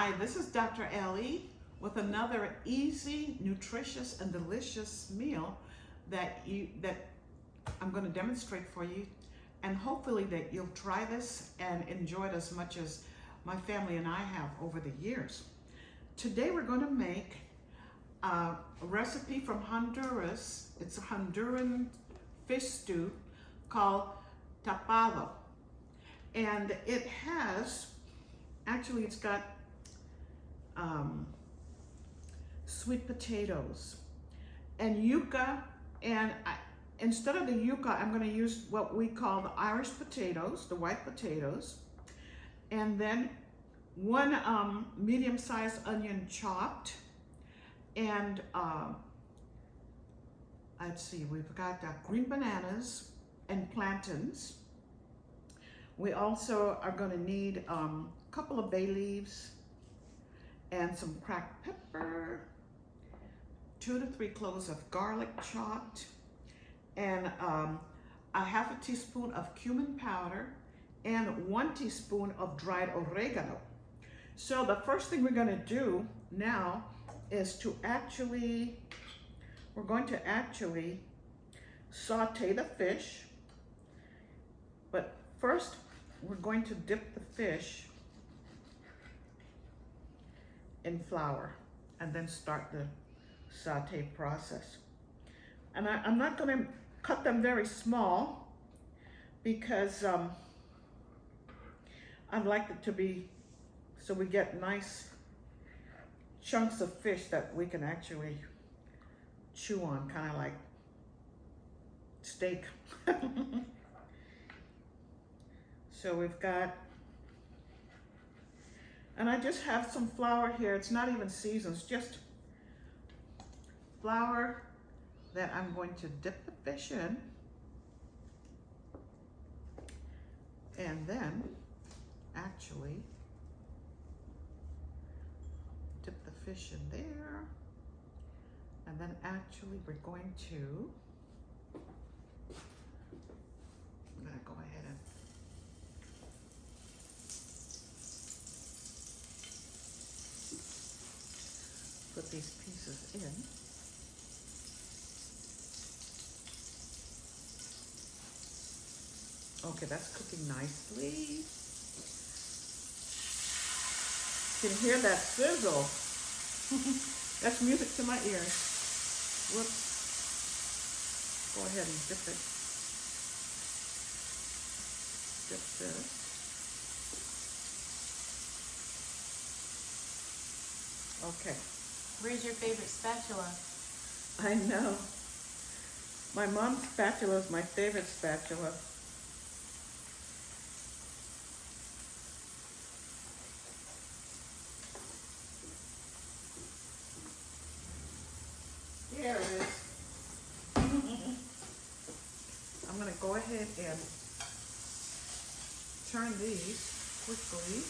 Hi, this is Dr. Ellie with another easy, nutritious, and delicious meal that I'm going to demonstrate for you, and hopefully that you'll try this and enjoy it as much as my family and I have over the years. Today we're going to make a recipe from Honduras. It's a Honduran fish stew called tapado, and it has, actually it's got sweet potatoes and yuca, and instead of the yuca, I'm going to use what we call the Irish potatoes, the white potatoes, and then one medium-sized onion chopped, and let's see, we've got green bananas and plantains. We also are going to need a couple of bay leaves and some cracked pepper, 2 to 3 cloves of garlic chopped, and a half a teaspoon of cumin powder, and 1 teaspoon of dried oregano. So the first thing we're going to do now is we're going to actually saute the fish, but first we're going to dip the fish in flour and then start the saute process. And I'm not going to cut them very small because I'd like it to be so we get nice chunks of fish that we can actually chew on, kind of like steak. So we've got, and I just have some flour here. It's not even seasoned, it's just flour that I'm going to dip the fish in, and then actually dip the fish in there, and then actually we're going to, I'm gonna go ahead and put these pieces in. Okay, that's cooking nicely. You can hear that sizzle. That's music to my ears. Whoops. Go ahead and dip it. Dip this. Okay. Where's your favorite spatula? I know. My mom's spatula is my favorite spatula. There it is. I'm going to go ahead and turn these quickly.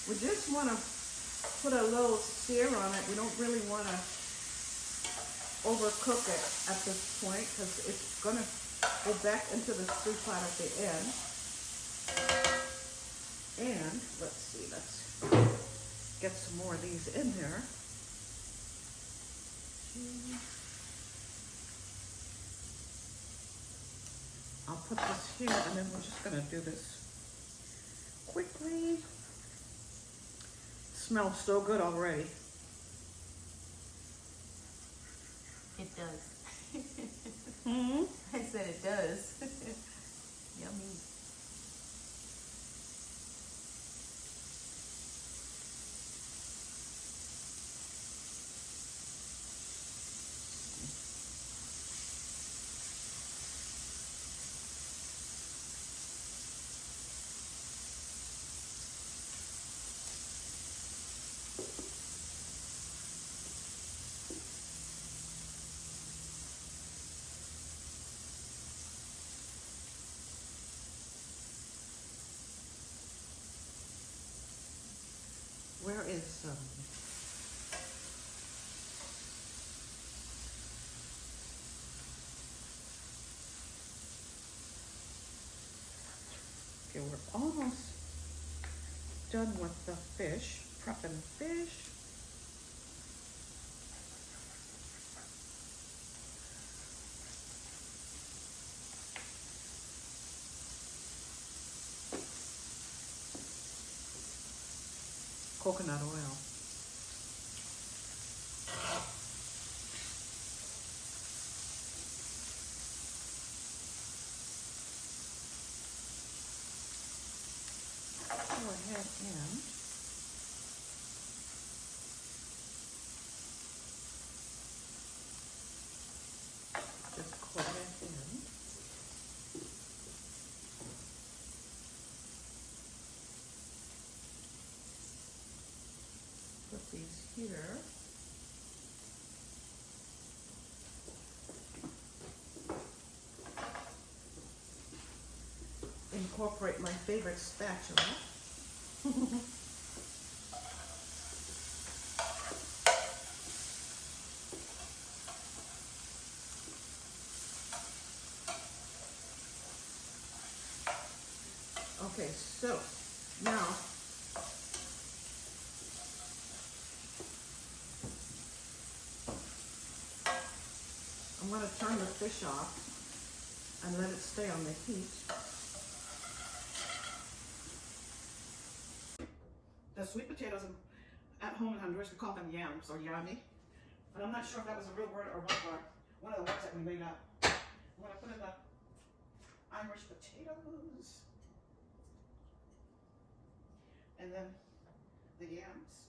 We just want to put a little sear on it. We don't really want to overcook it at this point because it's going to go back into the stew pot at the end. And let's see, let's get some more of these in there. I'll put this here, and then we're just going to do this quickly. Smells so good already. It does. Hmm? I said it does. Yummy. Where is done with the fish, prepping the fish. Coconut oil. Go ahead and just pour it in. Put these here. Incorporate my favorite spatula. Okay, so now I'm going to turn the fish off and let it stay on the heat. The sweet potatoes at home in Honduras, we call them yams or yami. But I'm not sure if that was a real word or one of the words that we made up. I'm going to put in the Irish potatoes. And then the yams.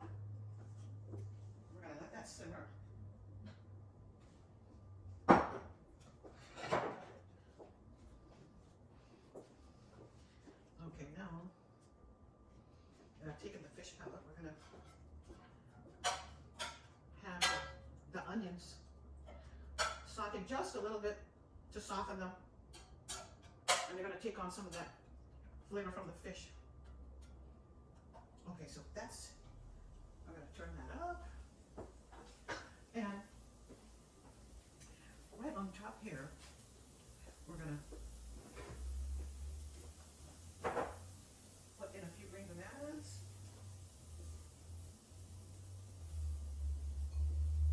We're going to let that simmer. Okay, now that I've taken the fish pellet, we're going to have the onions sauteed just a little bit to soften them. And they're going to take on some of that flavor from the fish. Okay, so that's, I'm going to turn that up. And right on top here, we're going to put in a few green bananas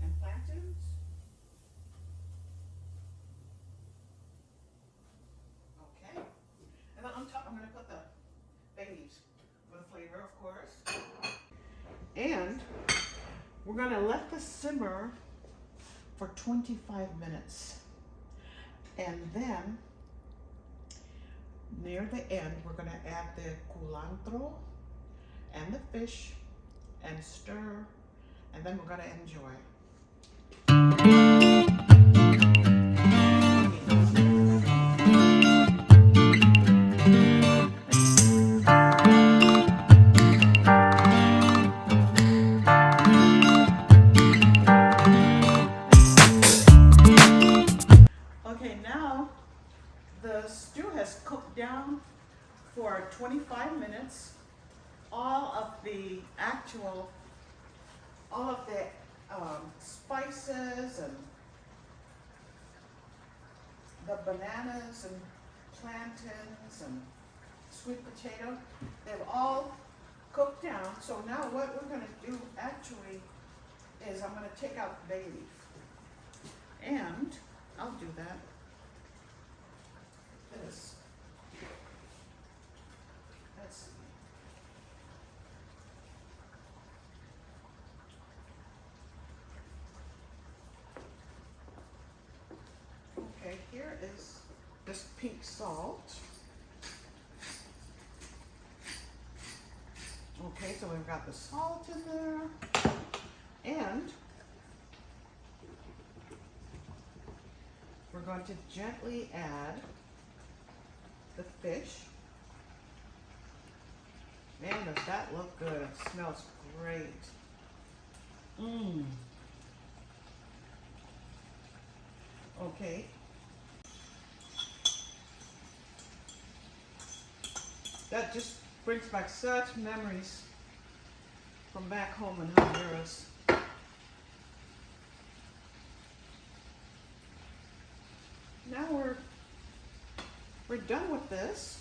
and plantains. Okay. And then on top, I'm going to put the bay leaves for the flavor, of course. And we're going to let this simmer for 25 minutes. And then, near the end, we're going to add the culantro and the fish and stir, and then we're going to enjoy. Okay, now the stew has cooked down for 25 minutes. All of the spices and the bananas and plantains and sweet potato, they've all cooked down. So now what we're going to do actually is I'm going to take out the bay leaf. And I'll do that. This. Let's see. Okay, here is this pink salt. Okay, so we've got the salt in there. And we're going to gently add the fish. Man, does that look good. It smells great. Mmm. Okay. That just brings back such memories from back home in Honduras. Now we're done with this.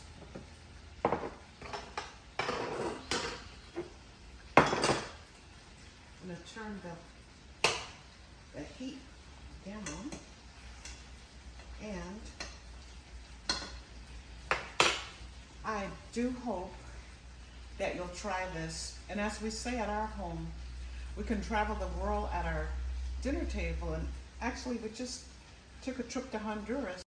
turn the heat down, and I do hope that you'll try this. And as we say at our home, we can travel the world at our dinner table. And actually, we just took a trip to Honduras.